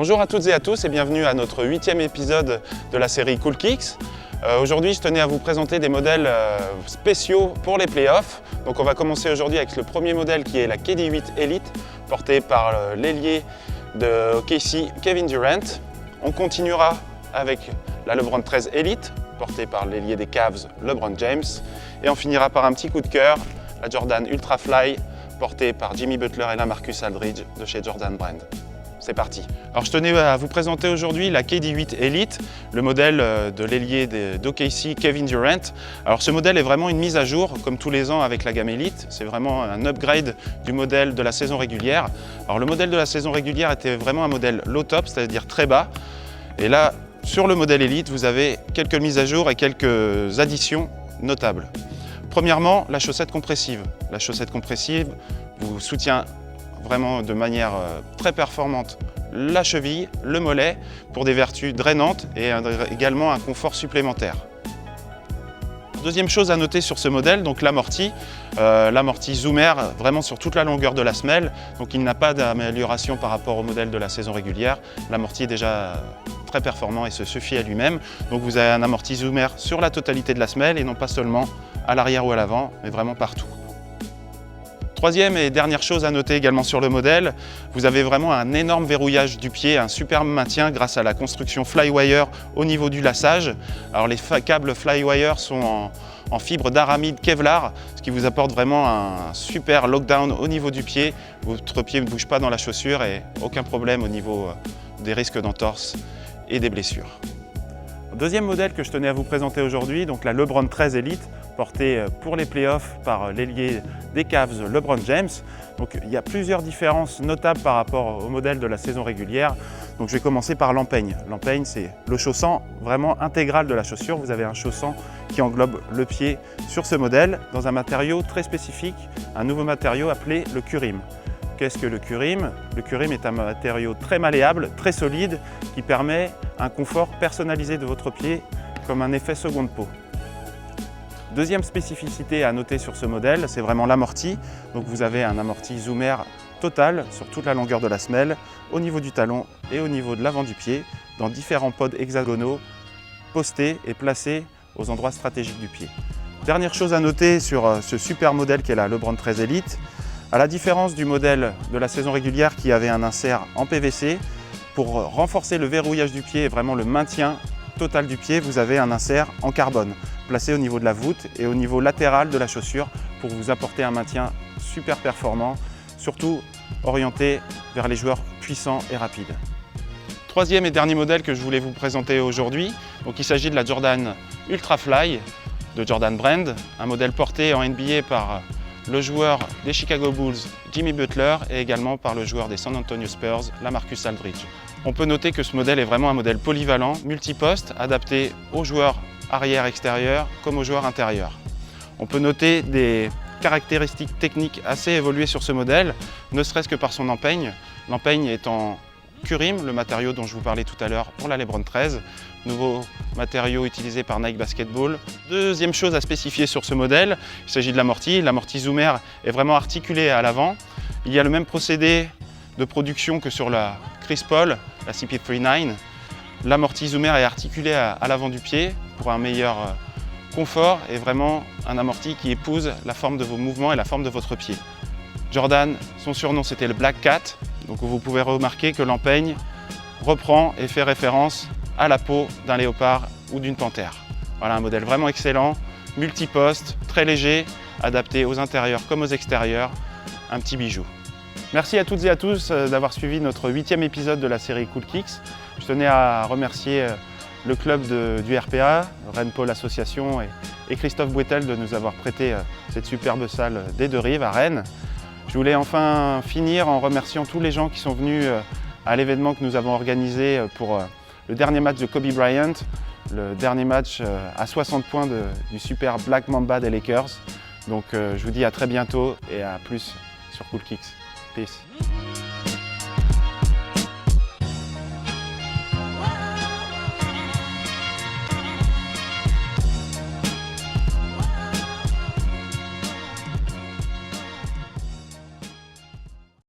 Bonjour à toutes et à tous et bienvenue à notre 8e épisode de la série Cool Kicks. Aujourd'hui, je tenais à vous présenter des modèles spéciaux pour les playoffs. Donc on va commencer aujourd'hui avec le premier modèle qui est la KD8 Elite, porté par l'ailier de OKC Kevin Durant. On continuera avec la LeBron 13 Elite, portée par l'ailier des Cavs LeBron James. Et on finira par un petit coup de cœur, la Jordan Ultra Fly, portée par Jimmy Butler et LaMarcus Aldridge de chez Jordan Brand. C'est parti. Alors je tenais à vous présenter aujourd'hui la KD8 Elite, le modèle de l'ailier d'OKC Kevin Durant. Alors ce modèle est vraiment une mise à jour, comme tous les ans avec la gamme Elite. C'est vraiment un upgrade du modèle de la saison régulière. Alors le modèle de la saison régulière était vraiment un modèle low top, c'est-à-dire très bas. Et là, sur le modèle Elite, vous avez quelques mises à jour et quelques additions notables. Premièrement, la chaussette compressive. La chaussette compressive vous soutient vraiment de manière très performante la cheville, le mollet, pour des vertus drainantes et également un confort supplémentaire. Deuxième chose à noter sur ce modèle, donc l'amorti. L'amorti Zoomer vraiment sur toute la longueur de la semelle, donc il n'a pas d'amélioration par rapport au modèle de la saison régulière. L'amorti est déjà très performant et se suffit à lui-même. Donc vous avez un amorti Zoomer sur la totalité de la semelle et non pas seulement à l'arrière ou à l'avant, mais vraiment partout. Troisième et dernière chose à noter également sur le modèle, vous avez vraiment un énorme verrouillage du pied, un superbe maintien grâce à la construction Flywire au niveau du lassage. Alors les câbles Flywire sont en fibre d'aramide Kevlar, ce qui vous apporte vraiment un super lockdown au niveau du pied. Votre pied ne bouge pas dans la chaussure et aucun problème au niveau des risques d'entorse et des blessures. Deuxième modèle que je tenais à vous présenter aujourd'hui, donc la LeBron 13 Elite, portée pour les playoffs par l'ailier des Cavs LeBron James. Donc il y a plusieurs différences notables par rapport au modèle de la saison régulière. Donc je vais commencer par l'empeigne. L'empeigne, c'est le chaussant vraiment intégral de la chaussure. Vous avez un chaussant qui englobe le pied sur ce modèle dans un matériau très spécifique, un nouveau matériau appelé le Curim. Qu'est-ce que le Curim? Le Curim est un matériau très malléable, très solide, qui permet un confort personnalisé de votre pied comme un effet seconde peau. Deuxième spécificité à noter sur ce modèle, c'est vraiment l'amorti. Donc vous avez un amorti Zoomer total sur toute la longueur de la semelle, au niveau du talon et au niveau de l'avant du pied, dans différents pods hexagonaux postés et placés aux endroits stratégiques du pied. Dernière chose à noter sur ce super modèle qui est la LeBron 13 Elite, à la différence du modèle de la saison régulière qui avait un insert en PVC, pour renforcer le verrouillage du pied et vraiment le maintien total du pied, vous avez un insert en carbone placé au niveau de la voûte et au niveau latéral de la chaussure pour vous apporter un maintien super performant, surtout orienté vers les joueurs puissants et rapides. Troisième et dernier modèle que je voulais vous présenter aujourd'hui, donc il s'agit de la Jordan Ultra Fly de Jordan Brand, un modèle porté en NBA par le joueur des Chicago Bulls Jimmy Butler et également par le joueur des San Antonio Spurs LaMarcus Aldridge. On peut noter que ce modèle est vraiment un modèle polyvalent, multiposte, adapté aux joueurs arrière-extérieur comme aux joueurs intérieurs. On peut noter des caractéristiques techniques assez évoluées sur ce modèle, ne serait-ce que par son empeigne. L'empeigne est en Curim, le matériau dont je vous parlais tout à l'heure pour la LeBron 13, nouveau matériau utilisé par Nike Basketball. Deuxième chose à spécifier sur ce modèle, il s'agit de l'amorti. L'amorti Zoomer est vraiment articulé à l'avant. Il y a le même procédé de production que sur la Chris Paul, la CP39. L'amorti Zoomer est articulé à l'avant du pied pour un meilleur confort et vraiment un amorti qui épouse la forme de vos mouvements et la forme de votre pied. Jordan, son surnom c'était le Black Cat, donc vous pouvez remarquer que l'empeigne reprend et fait référence à la peau d'un léopard ou d'une panthère. Voilà un modèle vraiment excellent, multiposte, très léger, adapté aux intérieurs comme aux extérieurs, un petit bijou. Merci à toutes et à tous d'avoir suivi notre 8e épisode de la série Cool Kicks. Je tenais à remercier le club du RPA, Rennes Pôle Association et Christophe Bouetel de nous avoir prêté cette superbe salle des Deux Rives à Rennes. Je voulais enfin finir en remerciant tous les gens qui sont venus à l'événement que nous avons organisé pour le dernier match de Kobe Bryant, le dernier match à 60 points du super Black Mamba des Lakers. Donc je vous dis à très bientôt et à plus sur Cool Kicks. Peace.